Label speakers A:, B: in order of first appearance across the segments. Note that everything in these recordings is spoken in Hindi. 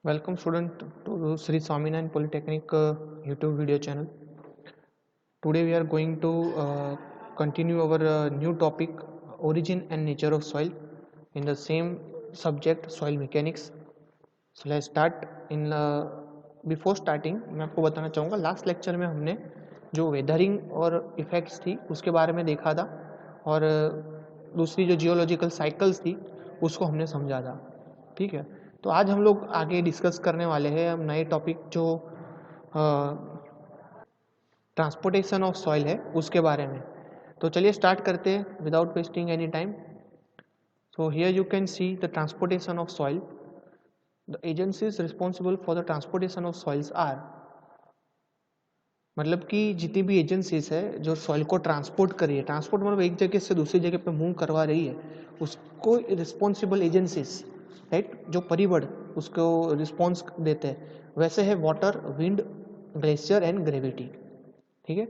A: Welcome student to Sri Swaminarayan Polytechnic YouTube video channel. Today we are going to continue our new topic origin and nature of soil in the same subject soil mechanics. So let's start in before starting मैं आपको बताना चाहूँगा लास्ट लेक्चर में हमने जो वेदरिंग और इफेक्ट्स थी उसके बारे में देखा था और दूसरी जो जियोलॉजिकल साइकिल्स थी उसको हमने समझा था. ठीक है, तो आज हम लोग आगे डिस्कस करने वाले हैं हम नए टॉपिक जो ट्रांसपोर्टेशन ऑफ सॉइल है उसके बारे में. तो चलिए स्टार्ट करते हैं without wasting any time. So here you can see the transportation of soil. The agencies responsible for the transportation of soils are, मतलब कि जितनी भी एजेंसीज है जो सॉइल को ट्रांसपोर्ट कर रही है, ट्रांसपोर्ट मतलब एक जगह से दूसरी जगह पे मूव करवा रही है, उसको रिस्पॉन्सिबल एजेंसीज, राइट, जो परिबड़ उसको रिस्पॉन्स देते हैं. वैसे है water, wind, glacier and gravity. ठीक है,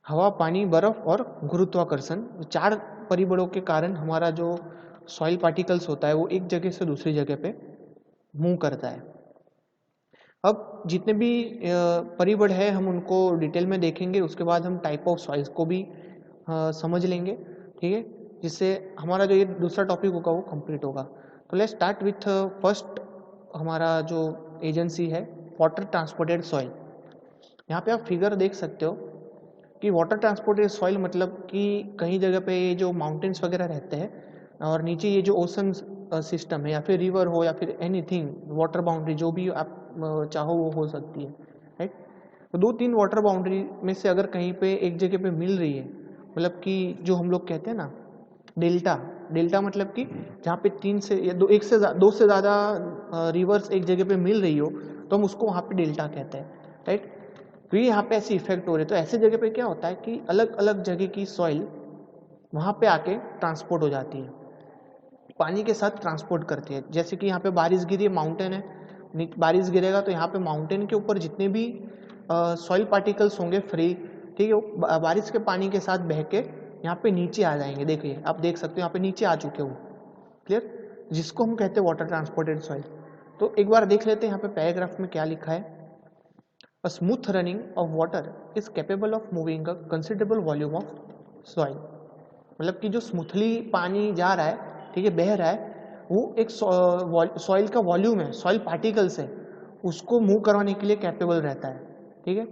A: हवा, पानी, बर्फ और गुरुत्वाकर्षण, चार परिबड़ों के कारण हमारा जो सॉइल पार्टिकल्स होता है वो एक जगह से दूसरी जगह पे मूव करता है. अब जितने भी परिबड़ है हम उनको डिटेल में देखेंगे, उसके बाद हम टाइप ऑफ सॉइल्स को भी समझ लेंगे. ठीक है, जिससे हमारा जो ये दूसरा टॉपिक होगा वो कंप्लीट होगा. तो लेट्स स्टार्ट विथ फर्स्ट हमारा जो एजेंसी है वाटर ट्रांसपोर्टेड सॉइल. यहाँ पे आप फिगर देख सकते हो कि वाटर ट्रांसपोर्टेड सॉइल मतलब कि कहीं जगह पे ये जो माउंटेन्स वगैरह रहते हैं और नीचे ये जो ओशन सिस्टम है या फिर रिवर हो या फिर एनीथिंग वाटर बाउंड्री जो भी आप चाहो वो हो सकती है, राइट. तो दो तीन वाटर बाउंड्री में से अगर कहीं पे एक जगह पे मिल रही है, मतलब कि जो हम लोग कहते हैं ना डेल्टा, डेल्टा मतलब कि जहाँ पे तीन से या दो से ज़्यादा रिवर्स एक जगह पे मिल रही हो तो हम उसको वहाँ पे डेल्टा कहते हैं, राइट. फिर यहाँ पे ऐसे इफेक्ट हो रहे, तो ऐसे जगह पे क्या होता है कि अलग अलग जगह की सॉइल वहाँ पे आके ट्रांसपोर्ट हो जाती है, पानी के साथ ट्रांसपोर्ट करती है. जैसे कि यहाँ पे बारिश गिरी, माउंटेन है, बारिश गिरेगा तो यहाँ पे माउंटेन के ऊपर जितने भी सॉइल पार्टिकल्स होंगे फ्री, ठीक है, बारिश के पानी के साथ बह के यहाँ पे नीचे आ जाएंगे. देखिए आप देख सकते हो यहाँ पे नीचे आ चुके हो, क्लियर, जिसको हम कहते हैं वाटर ट्रांसपोर्टेड सॉइल. तो एक बार देख लेते हैं यहाँ पे पैराग्राफ में क्या लिखा है. A smooth running of water is capable of moving a considerable volume of soil. मतलब कि जो स्मूथली पानी जा रहा है, ठीक है, बह रहा है, वो एक सॉइल का वॉल्यूम है, सॉइल पार्टिकल्स है, उसको मूव करवाने के लिए कैपेबल रहता है. ठीक है,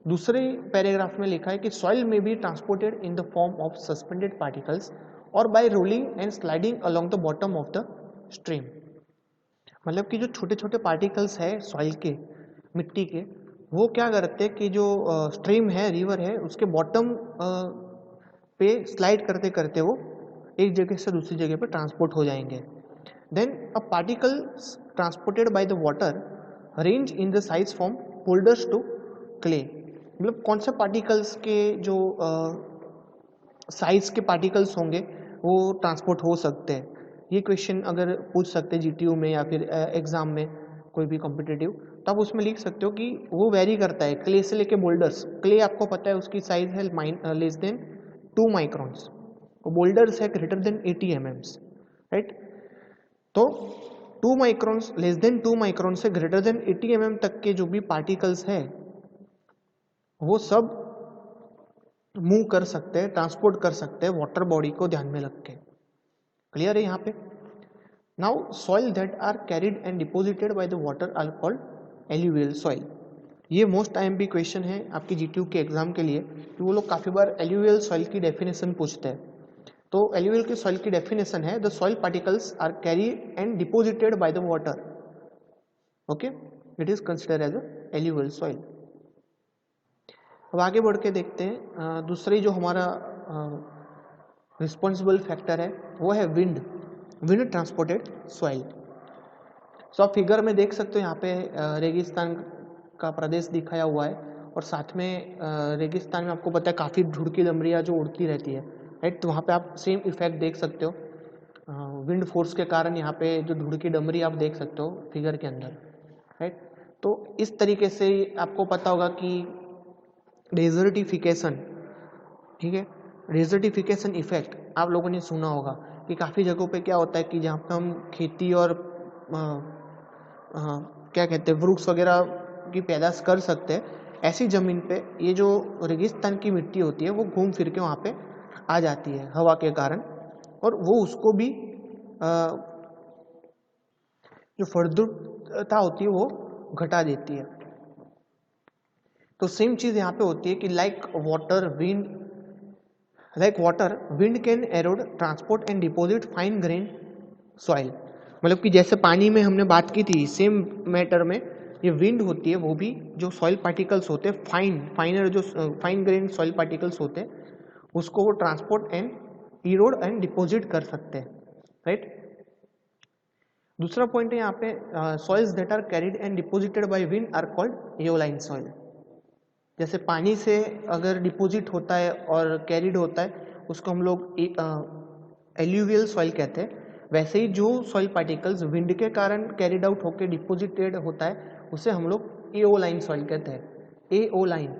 A: दूसरे पैराग्राफ में लिखा है कि सॉइल में be transported in the form of suspended particles और by rolling and sliding along the bottom of the stream. मतलब कि जो छोटे छोटे पार्टिकल्स है सॉइल के, मिट्टी के, वो क्या करते हैं कि जो स्ट्रीम है, रिवर है, उसके बॉटम पे स्लाइड करते करते वो एक जगह से दूसरी जगह पे ट्रांसपोर्ट हो जाएंगे. Then a particles transported by the water range in the size from boulders to clay. मतलब कौन से पार्टिकल्स के जो साइज के पार्टिकल्स होंगे वो ट्रांसपोर्ट हो सकते हैं. ये क्वेश्चन अगर पूछ सकते हैं जीटीयू में या फिर एग्जाम में कोई भी कॉम्पिटिटिव, तो आप उसमें लिख सकते हो कि वो वेरी करता है क्ले से लेके बोल्डर्स. क्ले आपको पता है उसकी साइज है लेस देन 2 माइक्रॉन्स, बोल्डर्स है ग्रेटर देन 80 mm, राइट. तो 2 माइक्रॉन्स, लेस देन 2 माइक्रॉन से ग्रेटर देन 80 mm तक के जो भी पार्टिकल्स है वो सब मूव कर सकते हैं, ट्रांसपोर्ट कर सकते हैं वाटर बॉडी को ध्यान में रख के. क्लियर है यहाँ पे. Now soil that are carried and deposited by the water are called alluvial soil. ये मोस्ट आईएमपी क्वेश्चन है आपकी जीटीयू के एग्जाम के लिए, कि वो लोग काफ़ी बार एल्यूवियल सॉइल की डेफिनेशन पूछते हैं. तो एल्यूवियल की सॉइल की डेफिनेशन है the soil particles are carried and deposited by the water. Okay, it is considered as a alluvial soil. अब आगे बढ़ के देखते हैं दूसरी जो हमारा रिस्पॉन्सिबल फैक्टर है वो है विंड, विंड ट्रांसपोर्टेड सॉइल. सो आप फिगर में देख सकते हो यहाँ पे रेगिस्तान का प्रदेश दिखाया हुआ है और साथ में रेगिस्तान में आपको पता है काफ़ी ढुड़की डमरियाँ जो उड़ती रहती है, राइट. तो वहाँ पे आप सेम इफेक्ट देख सकते हो विंड फोर्स के कारण. यहाँ पे जो ढुड़की डमरी आप देख सकते हो फिगर के अंदर, राइट. तो इस तरीके से आपको पता होगा कि डेजर्टिफिकेशन, ठीक है, डेजर्टिफिकेशन इफेक्ट आप लोगों ने सुना होगा कि काफ़ी जगहों पे क्या होता है कि जहाँ पे हम खेती और क्या कहते हैं वृक्ष वगैरह की पैदाश कर सकते हैं, ऐसी ज़मीन पे ये जो रेगिस्तान की मिट्टी होती है वो घूम फिर के वहाँ पे आ जाती है हवा के कारण, और वो उसको भी जो फलद्रुपता होती है वो घटा देती है। तो सेम चीज़ यहाँ पे होती है कि like water wind can arrowed transport and deposit fine grain soil. मतलब कि जैसे पानी में हमने बात की थी, सेम मैटर में ये विंड होती है, वो भी जो सॉइल पार्टिकल्स होते हैं फाइन ग्रेन सॉइल पार्टिकल्स होते हैं उसको वो transport and erode and deposit कर सकते हैं, राइट। दूसरा पॉइंट है यहाँ पे soils that are carried and deposited by wind are called aeolian soil. जैसे पानी से अगर डिपॉजिट होता है और कैरिड होता है उसको हम लोग एल्यूवियल सॉइल कहते हैं। वैसे ही जो सॉइल पार्टिकल्स विंड के कारण कैरिड आउट होकर डिपॉजिटेड होता है उसे हम लोग एओलाइन सॉइल कहते हैं। एओलाइन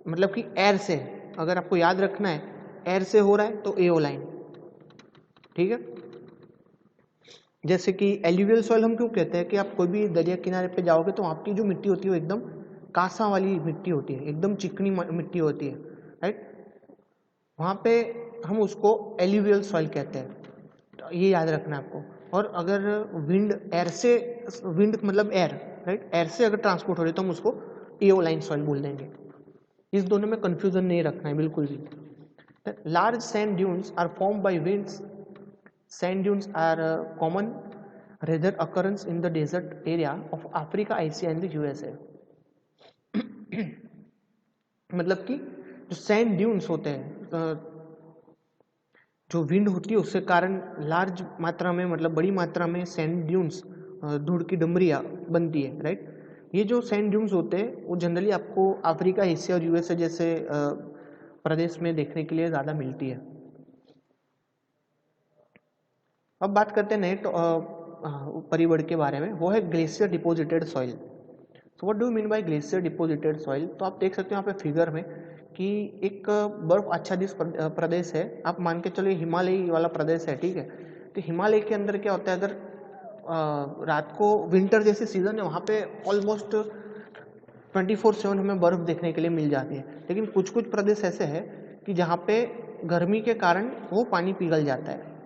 A: मतलब कि एयर से, अगर आपको याद रखना है एयर से हो रहा है तो एओलाइन, ठीक है। जैसे कि एल्यूवियल सॉइल हम क्यों कहते हैं कि आप कोई भी दरिया किनारे पे जाओगे तो आपकी जो मिट्टी होती है वो एकदम कांसा वाली मिट्टी होती है, एकदम चिकनी मिट्टी होती है, राइट। वहाँ पे हम उसको एल्यूवियल सॉइल कहते हैं, तो ये याद रखना है आपको। और अगर विंड मतलब एयर, राइट, एयर से अगर ट्रांसपोर्ट हो रही है तो हम उसको एओलाइन सॉइल बोल देंगे। इस दोनों में कंफ्यूजन नहीं रखना है बिल्कुल भी। Large sand dunes are form by winds. Sand dunes are common rather occurrence in the desert area of Africa, Asia and the USA। मतलब कि जो सैंड ड्यून्स होते हैं, जो विंड होती है उसके कारण लार्ज मात्रा में, मतलब बड़ी मात्रा में सैंड ड्यून्स, धूल की डमरियाँ बनती है, राइट। ये जो सैंड ड्यून्स होते हैं वो जनरली आपको अफ्रीका, एशिया और यूएसए जैसे प्रदेश में देखने के लिए ज़्यादा मिलती है। अब बात करते हैं नए परिवर्तन के बारे में, वो है glacier deposited soil. So what do mean by glacier deposited soil? तो आप देख सकते हो यहाँ पे फिगर में कि एक बर्फ आच्छादित प्रदेश है, आप मान के चलो हिमालय वाला प्रदेश है, ठीक है। तो हिमालय के अंदर क्या होता है, अगर रात को विंटर जैसे सीजन है वहाँ पे ऑलमोस्ट 24/7 हमें बर्फ देखने के लिए मिल जाती है। लेकिन कुछ कुछ प्रदेश ऐसे हैं कि जहाँ पे गर्मी के कारण वो पानी पिघल जाता है,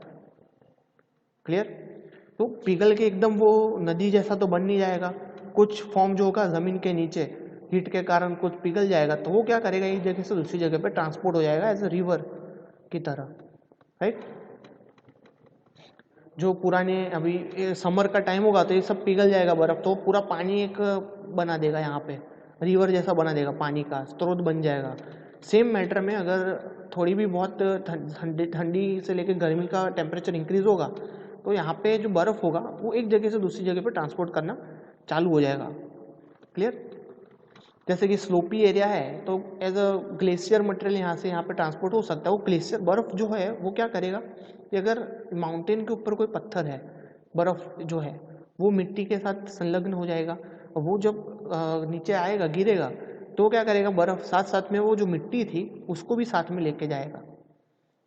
A: क्लियर। तो पिघल के एकदम वो नदी जैसा तो बन नहीं जाएगा, कुछ फॉर्म जो होगा जमीन के नीचे हीट के कारण कुछ पिघल जाएगा, तो वो क्या करेगा एक जगह से दूसरी जगह पे ट्रांसपोर्ट हो जाएगा एज अ रिवर की तरह, राइट। जो पुराने अभी समर का टाइम होगा तो ये सब पिघल जाएगा बर्फ, तो पूरा पानी एक बना देगा, यहाँ पे रिवर जैसा बना देगा, पानी का स्रोत बन जाएगा। सेम मैटर में अगर थोड़ी भी बहुत ठंडी से लेकर गर्मी का टेम्परेचर इंक्रीज होगा तो यहाँ पे जो बर्फ़ होगा वो एक जगह से दूसरी जगह पे ट्रांसपोर्ट करना चालू हो जाएगा, क्लियर। जैसे कि स्लोपी एरिया है तो एज अ ग्लेशियर मटेरियल यहाँ से यहाँ पे ट्रांसपोर्ट हो सकता है। वो ग्लेशियर बर्फ़ जो है वो क्या करेगा कि अगर माउंटेन के ऊपर कोई पत्थर है, बर्फ़ जो है वो मिट्टी के साथ संलग्न हो जाएगा, और वो जब नीचे आएगा गिरेगा तो क्या करेगा, बर्फ़ साथ साथ में वो जो मिट्टी थी उसको भी साथ में लेके जाएगा,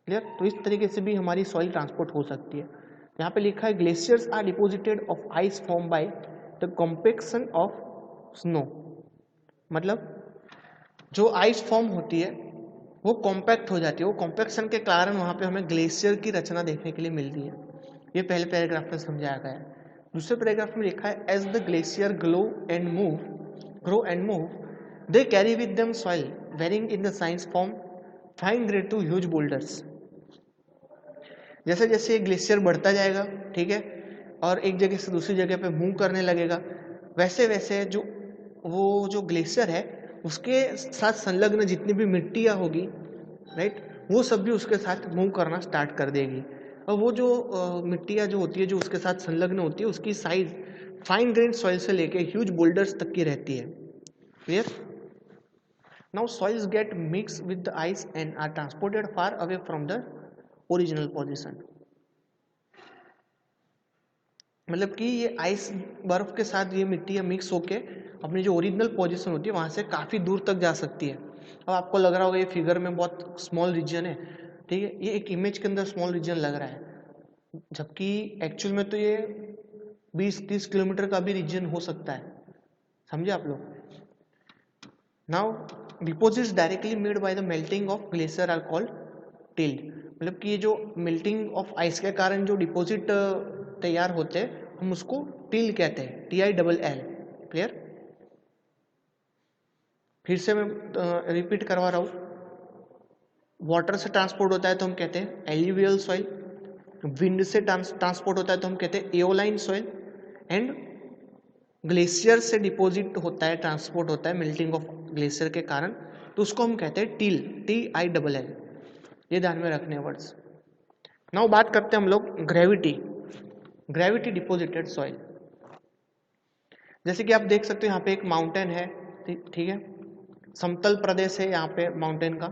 A: क्लियर। तो इस तरीके से भी हमारी सॉइल ट्रांसपोर्ट हो सकती है। यहाँ पे लिखा है glaciers are deposited of ice form by the compaction of snow. मतलब जो आइस फॉर्म होती है वो कॉम्पैक्ट हो जाती है, वो कॉम्पैक्शन के कारण वहाँ पे हमें ग्लेशियर की रचना देखने के लिए मिलती है। ये पहले पैराग्राफ में समझाया गया है। दूसरे पैराग्राफ में लिखा है as the glacier grow and move they carry with them soil varying in the size from fine grade to huge boulders. जैसे जैसे ग्लेशियर बढ़ता जाएगा, ठीक है, और एक जगह से दूसरी जगह पे मूव करने लगेगा, वैसे वैसे जो ग्लेशियर है उसके साथ संलग्न जितनी भी मिट्टियाँ होगी, राइट, वो सब भी उसके साथ मूव करना स्टार्ट कर देगी। और वो जो मिट्टियाँ जो होती है जो उसके साथ संलग्न होती है उसकी साइज फाइन ग्रेन सॉइल से लेके ह्यूज बोल्डर्स तक की रहती है, clear. Now soils get mix with the ice and are transported far away from the original position. मतलब कि ये आइस बर्फ के साथ ये मिट्टी मिक्स होके अपनी जो ओरिजिनल पोजीशन होती है वहाँ से काफ़ी दूर तक जा सकती है। अब आपको लग रहा होगा ये फिगर में बहुत स्मॉल रीजन है, ठीक है, ये एक इमेज के अंदर स्मॉल रीजन लग रहा है, जबकि एक्चुअल में तो ये 20-30 किलोमीटर का भी रीजन हो सकता है, समझे आप लोग। Now deposits directly made by the melting of glacier are called tilled, मतलब कि ये जो मेल्टिंग ऑफ आइस के कारण जो डिपॉजिट तैयार होते हैं हम उसको टिल कहते हैं, TILL। क्लियर? फिर से मैं रिपीट करवा रहा हूँ, वाटर से ट्रांसपोर्ट होता है तो हम कहते हैं एल्यूवियल सॉइल, विंड से ट्रांसपोर्ट होता है तो हम कहते हैं एओलाइन सॉइल, एंड ग्लेशियर से डिपॉजिट होता है, ट्रांसपोर्ट होता है मेल्टिंग ऑफ ग्लेशियर के कारण, तो उसको हम कहते हैं टिल, TILL। ये ध्यान में रखने वर्ड्स। नाउ बात करते हैं हम लोग ग्रेविटी डिपॉजिटेड सॉइल। जैसे कि आप देख सकते हो यहाँ पे एक माउंटेन है, ठीक है, समतल प्रदेश है यहाँ पे माउंटेन का,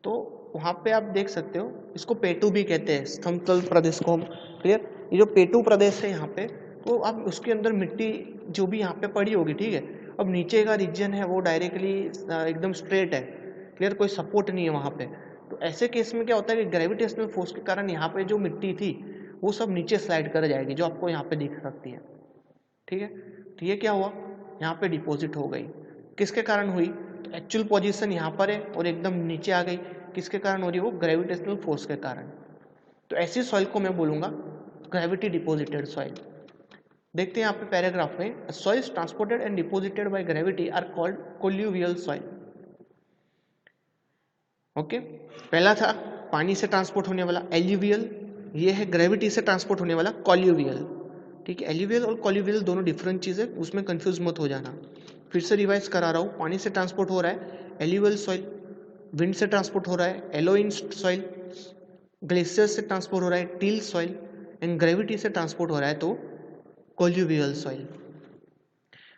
A: तो वहाँ पे आप देख सकते हो, इसको पेटू भी कहते हैं समतल प्रदेश को हम। क्लियर? ये जो पेटू प्रदेश है यहाँ पे, तो अब उसके अंदर मिट्टी जो भी यहाँ पे पड़ी होगी, ठीक है, अब नीचे का रीजन है वो डायरेक्टली एकदम स्ट्रेट है। क्लियर? कोई सपोर्ट नहीं है वहाँ पे। तो ऐसे केस में क्या होता है कि ग्रेविटेशनल फोर्स के कारण यहाँ पे जो मिट्टी थी वो सब नीचे स्लाइड कर जाएगी, जो आपको यहाँ पे दिख सकती है। ठीक है, तो ये क्या हुआ, यहाँ पे डिपॉजिट हो गई। किसके कारण हुई? तो एक्चुअल पोजीशन यहाँ पर है और एकदम नीचे आ गई। किसके कारण हो रही है वो? ग्रेविटेशनल फोर्स के कारण। तो ऐसी सॉइल को मैं बोलूंगा ग्रेविटी डिपॉजिटेड सॉइल। देखते हैं यहाँ पे पैराग्राफ में, soils transported and deposited by gravity are called colluvial soil. Okay, पहला था पानी से ट्रांसपोर्ट होने वाला एल्यूवियल, ये है ग्रेविटी से ट्रांसपोर्ट होने वाला कॉल्यूवियल। ठीक है, एल्यूवियल और कॉल्यूवियल दोनों डिफरेंट चीज़ है, उसमें कंफ्यूज मत हो जाना। फिर से रिवाइज करा रहा हूँ, पानी से ट्रांसपोर्ट हो रहा है एल्यूवियल सॉइल, विंड से ट्रांसपोर्ट हो रहा है एलोइन सॉइल, ग्लेशियर से ट्रांसपोर्ट हो रहा है टिल सॉइल, एंड ग्रेविटी से ट्रांसपोर्ट हो रहा है तो colluvial soil.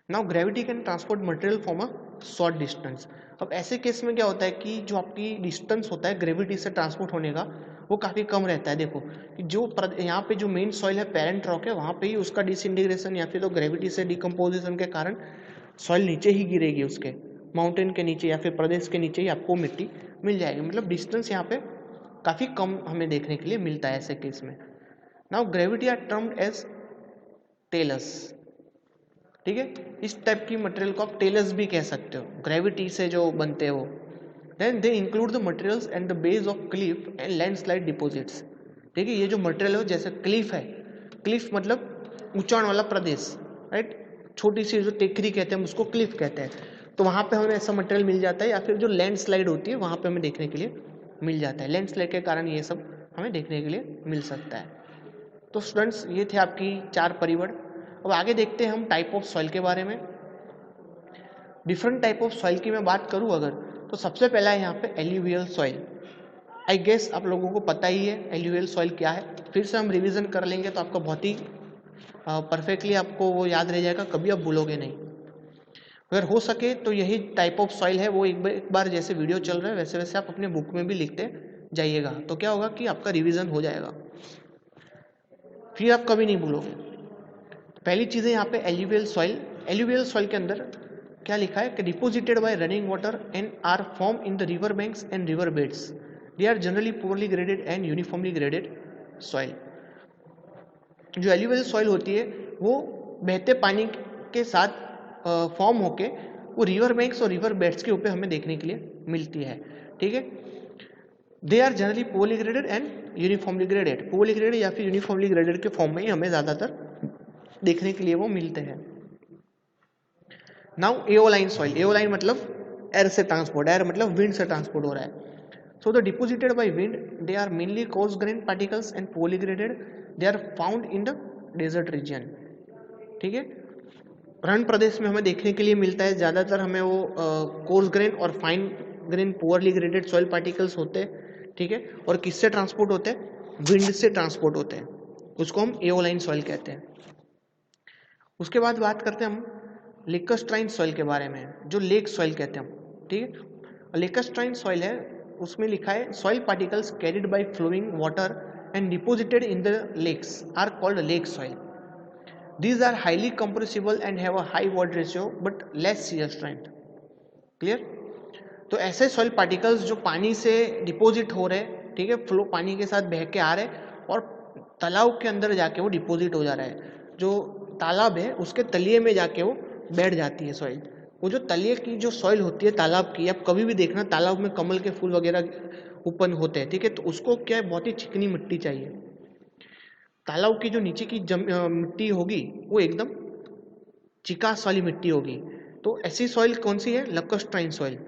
A: Now gravity can transport material from a short distance. अब ऐसे केस में क्या होता है कि जो आपकी डिस्टेंस होता है ग्रेविटी से ट्रांसपोर्ट होने का वो काफ़ी कम रहता है। देखो कि जो यहाँ पे जो मेन सॉइल है पेरेंट रॉक है, वहाँ पे ही उसका डिसइंटीग्रेशन या फिर तो ग्रेविटी से डिकम्पोजिशन के कारण सॉइल नीचे ही गिरेगी, उसके माउंटेन के नीचे या फिर प्रदेश के नीचे ही आपको मिट्टी मिल जाएगी। मतलब डिस्टेंस यहाँ पे काफ़ी कम हमें देखने के लिए मिलता है ऐसे केस में। Now gravity are termed as talus. ठीक है, इस टाइप की मटेरियल को आप टेलस भी कह सकते हो, ग्रेविटी से जो बनते हो। Then they include the materials and the base of cliff and landslide deposits. ठीक है, ये जो मटेरियल हो जैसे क्लिफ है, क्लिफ मतलब ऊंचाई वाला प्रदेश, राइट, छोटी सी जो टेकरी कहते हैं उसको क्लिफ कहते हैं, तो वहाँ पे हमें ऐसा मटेरियल मिल जाता है। या फिर जो लैंडस्लाइड होती है वहाँ पे हमें देखने के लिए मिल जाता है, लैंडस्लाइड के कारण ये सब हमें देखने के लिए मिल सकता है। तो स्टूडेंट्स ये थे आपकी 4 परिवर्ड। अब आगे देखते हैं हम टाइप ऑफ सॉइल के बारे में। डिफरेंट टाइप ऑफ सॉइल की मैं बात करूं अगर, तो सबसे पहला है यहाँ पे एल्यूवियल सॉइल। आई गेस आप लोगों को पता ही है एल्यूवियल सॉइल क्या है, फिर से हम रिवीजन कर लेंगे तो आपका बहुत ही परफेक्टली आपको वो याद रह जाएगा, कभी आप भूलोगे नहीं। अगर हो सके तो यही टाइप ऑफ सॉइल है, वो एक बार जैसे वीडियो चल रहा है वैसे वैसे आप अपने बुक में भी लिखते जाइएगा, तो क्या होगा कि आपका रिविजन हो जाएगा, फिर आप कभी नहीं भूलोगे। पहली चीज़ है यहाँ पे एल्यूवियल सॉइल। एल्यूवियल सॉइल के अंदर क्या लिखा है कि deposited by running water and are form in the river banks and river beds, they are generally poorly graded and uniformly graded soil. जो एल्यूवियल सॉइल होती है वो बहते पानी के साथ फॉर्म होके वो रिवर बैंक्स और रिवर बेड्स के ऊपर हमें देखने के लिए मिलती है। ठीक है, they are generally poorly graded and uniformly graded, poorly graded या फिर यूनिफॉर्मली ग्रेडेड के फॉर्म में ही हमें ज़्यादातर देखने के लिए वो मिलते हैं। नाउ एओलाइन सॉइल, एओलाइन मतलब एयर से ट्रांसपोर्ट, एयर मतलब विंड से ट्रांसपोर्ट हो रहा है। So the deposited by wind they are mainly coarse grain particles and poorly graded, they are found in the desert region. ठीक है, रण प्रदेश में हमें देखने के लिए मिलता है ज़्यादातर, हमें वो कोर्स ग्रेन और fine grain poorly graded soil particles होते हैं। ठीक है, और किससे ट्रांसपोर्ट होते हैं? विंड से ट्रांसपोर्ट होते हैं, उसको हम एओलाइन सॉइल कहते हैं। उसके बाद बात करते हैं हम लेकस्ट्राइन सॉइल के बारे में, जो लेक सॉइल कहते हैं हम। ठीक है, लेकस्ट्राइन सॉइल है, उसमें लिखा है soil particles carried by flowing water and deposited in the lakes are called lake soil. These are highly compressible and have a high water ratio but less shear strength. Clear? तो ऐसे सॉइल पार्टिकल्स जो पानी से डिपोजिट हो रहे, ठीक है, फ्लो पानी के साथ बह के आ रहे और तालाब के अंदर जाके वो डिपोजिट हो जा रहा है, जो तालाब है उसके तलिए में जाके वो बैठ जाती है सॉइल। वो जो तलिए की जो सॉइल होती है तालाब की, आप कभी भी देखना तालाब में कमल के फूल वगैरह ओपन होते हैं, ठीक है, तो उसको क्या है, बहुत ही चिकनी मिट्टी चाहिए। तालाब की जो नीचे की मिट्टी होगी वो एकदम चिकास वाली मिट्टी होगी। तो ऐसी सॉइल कौन सी है, लैक्रोस्ट्राइन सॉइल।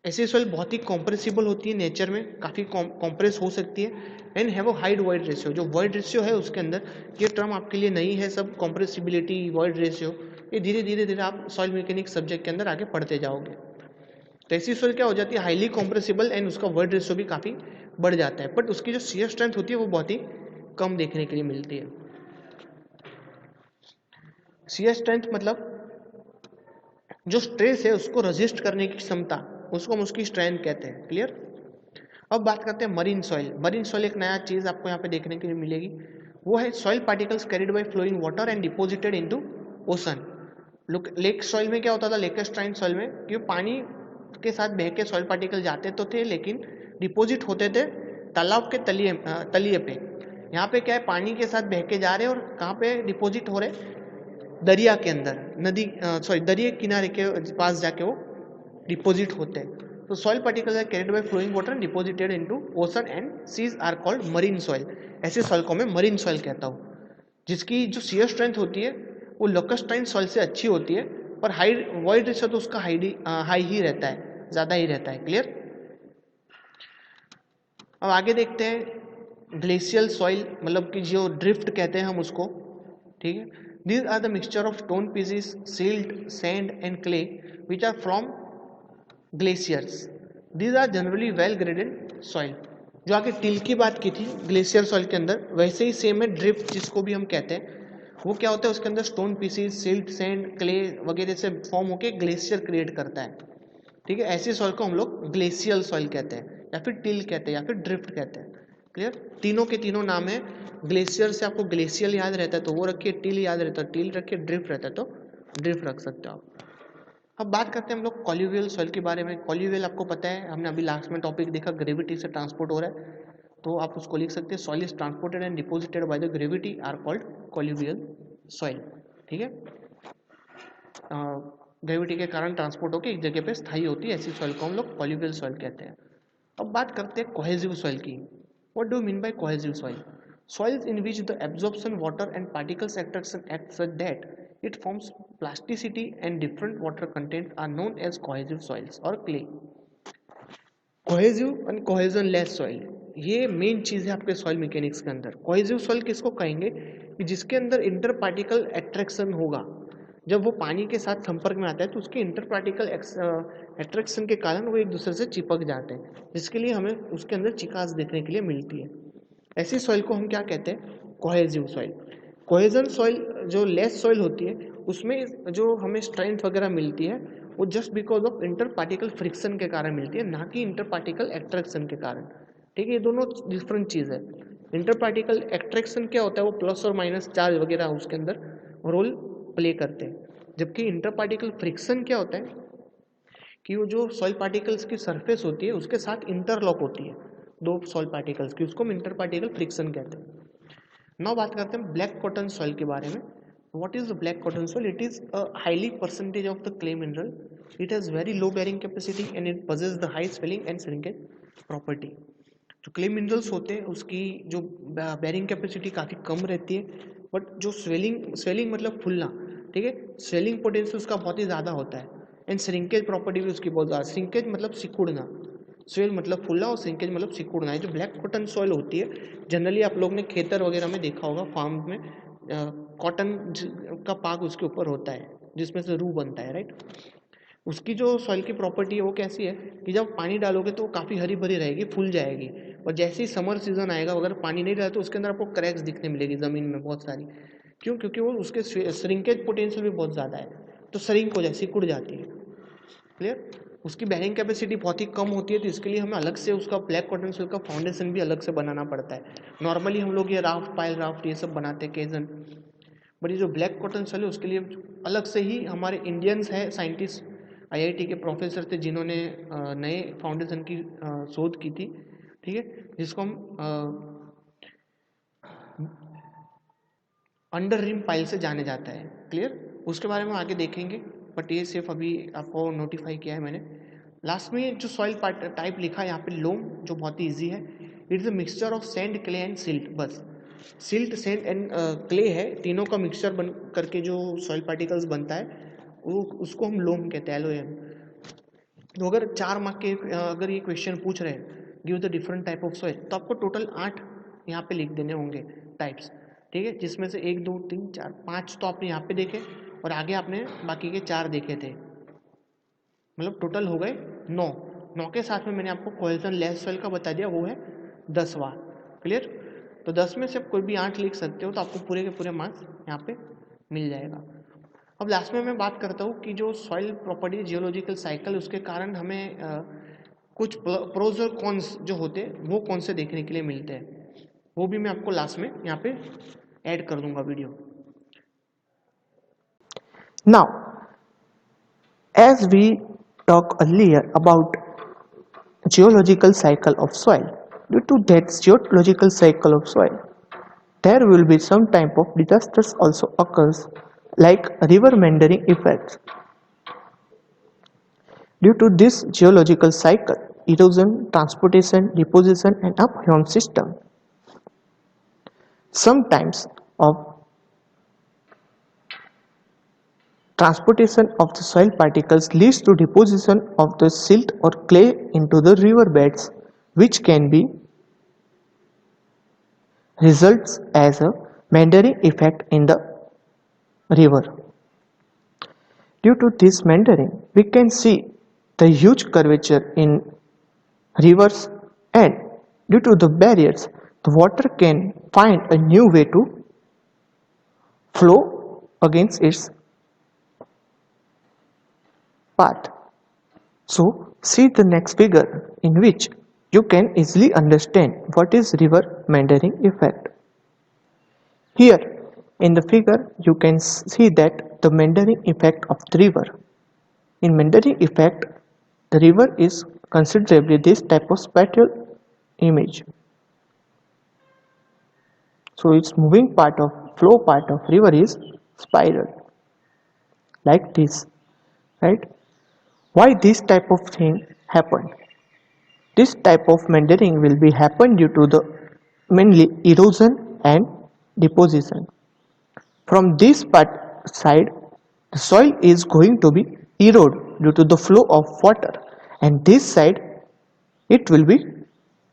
A: ऐसी सॉइल बहुत ही कॉम्प्रेसिबल होती है, नेचर में काफ़ी कॉम्प्रेस हो सकती है, and have a hide void ratio. जो वॉइड रेशियो है उसके अंदर, ये टर्म आपके लिए नहीं है, सब कॉम्प्रेसिबिलिटी वॉइड रेशियो, ये धीरे धीरे धीरे आप सॉइल मैकेनिक्स सब्जेक्ट के अंदर आगे पढ़ते जाओगे। तो ऐसी सॉइल क्या हो जाती है, हाईली कॉम्प्रेसिबल, एंड उसका वॉइड रेशियो भी काफ़ी बढ़ जाता है, बट उसकी जो शियर स्ट्रेंथ होती है वो बहुत ही कम देखने के लिए मिलती है। शियर स्ट्रेंथ मतलब जो स्ट्रेस है उसको रेजिस्ट करने की क्षमता, उसको हम उसकी स्ट्रेंथ कहते हैं। क्लियर। अब बात करते हैं मरीन सॉइल। मरीन सॉइल एक नया चीज आपको यहाँ पे देखने के लिए मिलेगी, वो है soil particles carried by flowing water and deposited into ocean. Lake soil में क्या होता था, लेकेस्ट्राइन सॉइल में, कि पानी के साथ बह के सॉइल पार्टिकल जाते तो थे, लेकिन डिपोजिट होते थे तालाब के तलिए पे। यहाँ पे क्या है, पानी के साथ बह के जा रहे और कहाँ पे डिपोजिट हो रहे, दरिया के अंदर, नदी दरिया किनारे के पास जाके वो डिपोजिट होते हैं। तो soil particles are carried by flowing water and deposited into ocean and seas are called marine soil. ऐसे सॉइल को मैं मरीन सॉइल कहता हूँ, जिसकी जो शियर स्ट्रेंथ होती है वो लैक्रोस्ट्राइन सॉइल से अच्छी होती है, पर हाई वॉइड रेशियो तो उसका हाई ही रहता है, ज़्यादा ही रहता है। क्लियर। अब आगे देखते हैं ग्लेशियल सॉइल, मतलब कि जो ड्रिफ्ट कहते हैं हम उसको, ठीक है। These are the mixture of stone pieces, silt, sand and clay which are from glaciers. These are generally well graded soil. जो आगे टिल की बात की थी ग्लेशियर सॉइल के अंदर, वैसे ही सेम है ड्रिफ्ट जिसको भी हम कहते हैं। वो क्या होता है, उसके अंदर stone pieces, silt, sand, clay वगैरह से फॉर्म होके ग्लेशियर क्रिएट करता है, ठीक है। ऐसी सॉइल को हम लोग ग्लेशियल सॉइल कहते हैं, या फिर टिल कहते हैं, या फिर ड्रिफ्ट कहते हैं। क्लियर। तीनों के तीनों नाम है। ग्लेशियर से आपको ग्लेशियल याद रहता है तो वो रखिए, टिल याद रहता है टिल रखिए, ड्रिफ्ट रहता है तो ड्रिफ्ट रख सकते हो आप। अब बात करते हैं हम लोग कॉल्यूवियल सॉइल के बारे में। कॉल्यूवियल आपको पता है, हमने अभी लास्ट में टॉपिक देखा, ग्रेविटी से ट्रांसपोर्ट हो रहा है, तो आप उसको लिख सकते हैं soil is transported and deposited by the gravity are called colluvial soil, ठीक है। ग्रेविटी के कारण ट्रांसपोर्ट होकर एक जगह पे स्थायी होती है, ऐसी सॉइल को हम लोग कॉल्यूवियल सॉइल कहते हैं। अब बात करते हैं कोहेसिव सॉइल की। What do mean by cohesive soil? Soils in which the absorption water and particles attraction act such that it forms plasticity and different water content are known as cohesive soils or clay. Cohesive and cohesionless soil, ये मेन चीज है आपके सॉइल मैकेनिक्स के अंदर। कोहेसिव सॉइल किसको कहेंगे, कि जिसके अंदर इंटर पार्टिकल अट्रैक्शन होगा। जब वो पानी के साथ संपर्क में आता है तो उसके इंटर पार्टिकल अट्रैक्शन के कारण वो एक दूसरे से चिपक जाते हैं, जिसके लिए हमें उसके अंदर चिकास देखने के लिए मिलती है। ऐसी सॉइल को हम क्या कहते हैं, कोहेसिव सॉइल। कोहेजन सॉइल जो लेस सॉइल होती है उसमें जो हमें स्ट्रेंथ वगैरह मिलती है वो just because of inter particle friction के कारण मिलती है, ना कि इंटर पार्टिकल एट्रैक्शन के कारण, ठीक है। ये दोनों डिफरेंट चीज़ है। इंटर पार्टिकल एट्रैक्शन क्या होता है, वो प्लस और माइनस चार्ज वगैरह उसके अंदर रोल प्ले करते हैं, जबकि इंटर पार्टिकल फ्रिक्शन क्या होता है कि वो जो सॉइल पार्टिकल्स की सरफेस होती है उसके साथ इंटरलॉक होती है दो सॉइल पार्टिकल्स की, उसको हम इंटर पार्टिकल फ्रिक्शन कहते हैं। नाउ बात करते हैं ब्लैक कॉटन सॉइल के बारे में। What is the black cotton soil? It is a highly percentage of the clay mineral, it has very low bearing capacity and it possesses the high swelling and shrinkage property. जो क्ले मिनरल्स होते हैं उसकी जो बेरिंग कैपेसिटी काफ़ी कम रहती है, बट जो स्वेलिंग मतलब फूलना, ठीक है, स्वेलिंग पोटेंशियल उसका बहुत ही ज़्यादा होता है, एंड श्रिंकेज प्रॉपर्टी भी उसकी बहुत ज़्यादा। श्रिंकेज मतलब सिकुड़ना, स्वेल मतलब फूलना और श्रिंकेज मतलब सिकुड़ना है। जो ब्लैक कॉटन सॉइल होती है जनरली आप लोग ने खेतर वगैरह में देखा होगा, फार्म में कॉटन का पाग उसके ऊपर होता है जिसमें से रूह बनता है, राइट। उसकी जो सॉइल की प्रॉपर्टी है वो कैसी है कि जब पानी डालोगे तो काफ़ी हरी भरी रहेगी, फूल जाएगी, और जैसे ही समर सीजन आएगा अगर पानी नहीं डाला तो उसके अंदर आपको क्रैक्स दिखने मिलेगी ज़मीन में बहुत सारी। क्यों? क्योंकि वो उसके श्रिंकेज पोटेंशियल भी बहुत ज़्यादा है, तो श्रिंक हो जाए, सिकुड़ जाती है। क्लियर। उसकी बेरिंग कैपेसिटी बहुत ही कम होती है, तो इसके लिए हमें अलग से उसका ब्लैक कॉटन सॉइल का फाउंडेशन भी अलग से बनाना पड़ता है। नॉर्मली हम लोग ये राफ्ट, पाइल राफ्ट ये सब बनाते हैं केजन, बट ये जो ब्लैक कॉटन सॉइल है उसके लिए अलग से ही हमारे इंडियंस है साइंटिस्ट, आईआईटी के प्रोफेसर थे जिन्होंने नए फाउंडेशन की शोध की थी, ठीक है, जिसको हम अंडर रिम पाइल से जाने जाता है। क्लियर? उसके बारे में आगे देखेंगे, बट ये सिर्फ अभी आपको नोटिफाई किया है मैंने। लास्ट में जो सॉइल टाइप लिखा है यहाँ पे लोम, जो बहुत ही ईजी है। It is a mixture of sand, clay and silt. बस सिल्ट, सैंड एंड क्ले है, तीनों का मिक्सचर बन करके जो सॉइल पार्टिकल्स बनता है वो उसको हम लोम कहते हैं, एलोएम। तो अगर 4 मार्क के अगर ये क्वेश्चन पूछ रहे हैं give the different type of soil, तो आपको टोटल 8 यहाँ पे लिख देने होंगे टाइप्स। ठीक है, जिसमें से 1 2 3 4 5 तो आपने यहाँ पे देखे और आगे आपने बाकी के 4 देखे थे, मतलब टोटल हो गए 9। 9 के साथ में मैंने आपको कोहेजन लेस सॉइल का बता दिया, वो है 10वां। क्लियर? तो 10 में से कोई भी 8 लिख सकते हो तो आपको पूरे के पूरे मार्क्स यहाँ पे मिल जाएगा। अब लास्ट में मैं बात करता हूँ कि जो सॉइल प्रॉपर्टी जियोलॉजिकल साइकिल, उसके कारण हमें कुछ प्रोज और कॉन्स जो होते हैं वो कौन से देखने के लिए मिलते हैं, वो भी मैं आपको लास्ट में यहाँ पे ऐड कर दूंगा video.
B: Now, as we talked earlier about geological cycle of soil, due to that geological cycle of soil, there will be some type of disasters also occurs, like river meandering effects. Due to this geological cycle, erosion, transportation, deposition and upheaval system, sometimes of transportation of the soil particles leads to deposition of the silt or clay into the river beds, which can be results as a meandering effect in the river. Due to this meandering, we can see the huge curvature in rivers, and due to the barriers, the water can find a new way to flow against its path. So, see the next figure in which you can easily understand what is river meandering effect. Here in the figure you can see that the meandering effect of the river. In meandering effect, the river is considerably this type of spatial image. So its moving part of flow part of river is spiral like this, right? Why this type of thing happened? This type of meandering will be happen due to the mainly erosion and deposition. From this part side, the soil is going to be eroded due to the flow of water, and this side it will be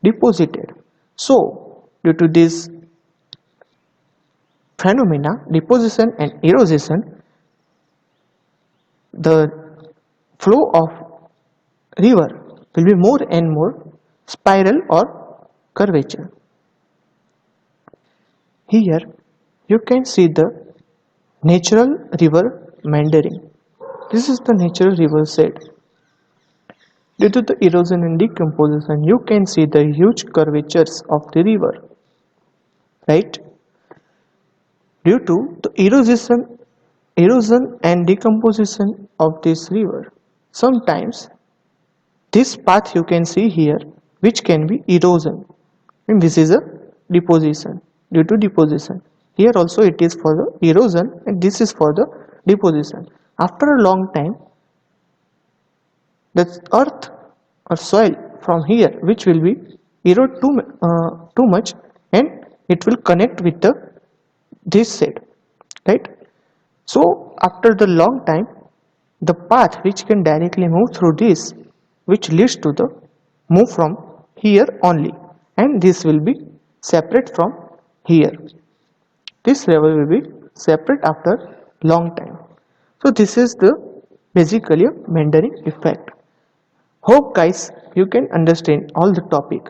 B: deposited. So due to this phenomena, deposition and erosion, the flow of river will be more and more spiral or curvature. Here you can see the natural river meandering. This is the natural river set. Due to the erosion and decomposition, you can see the huge curvatures of the river, right? Due to the erosion and decomposition of this river, sometimes this path you can see here, which can be erosion, and this is a deposition. Due to deposition, here also it is for the erosion and this is for the deposition. After a long time, the earth or soil from here, which will be erode too much, and it will connect with the this side, right? So after the long time, the path which can directly move through this, which leads to the move from here only, and this will be separate from here. This level will be separate after long time. So this is the basically a meandering effect. Hope guys you can understand all the topic.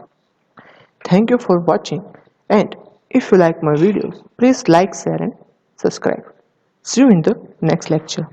B: Thank you for watching, and if you like my videos, please like, share and subscribe. See you in the next lecture.